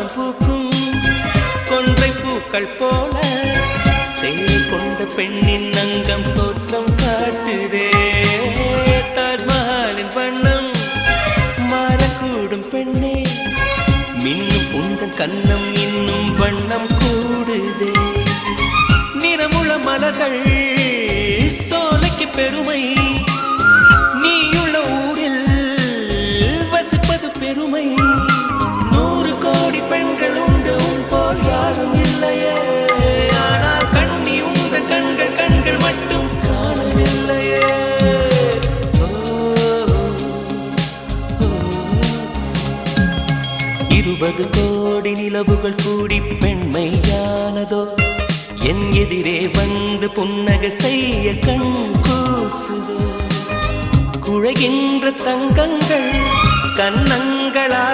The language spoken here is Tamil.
வாசம் பூக்கும் கொன்றை பூக்கள் போல சேலை கொண்ட பெண்ணின் அங்கம் தோற்றம் காட்டுதே. தாஜ்மஹாலின் வண்ணம் மாறக்கூடும் பெண்ணே, மின்னும் உந்தன் கண்ணம் இன்னும் வண்ணம் கூடுதே. நிறமுள்ள மலர்கள் சோலைக்கு பெருமை, நீயுள்ள ஊரில் வசிப்பது பெருமை. 100 கோடி பெண்கள் உண்டு உன் போல் யாரும் இல்லையே, ஆனால் கண்ணி உந்தன் கண்கள் கண்கள் மட்டும் காணவில்லையே. 20 கோடி நிலவுகள் கூடி பெண்மையானதோ, என் எதிரே வந்து புன்னகை செய்ய கண் கூசுதோ. குழைகின்ற தங்கங்கள் கன்னங்களா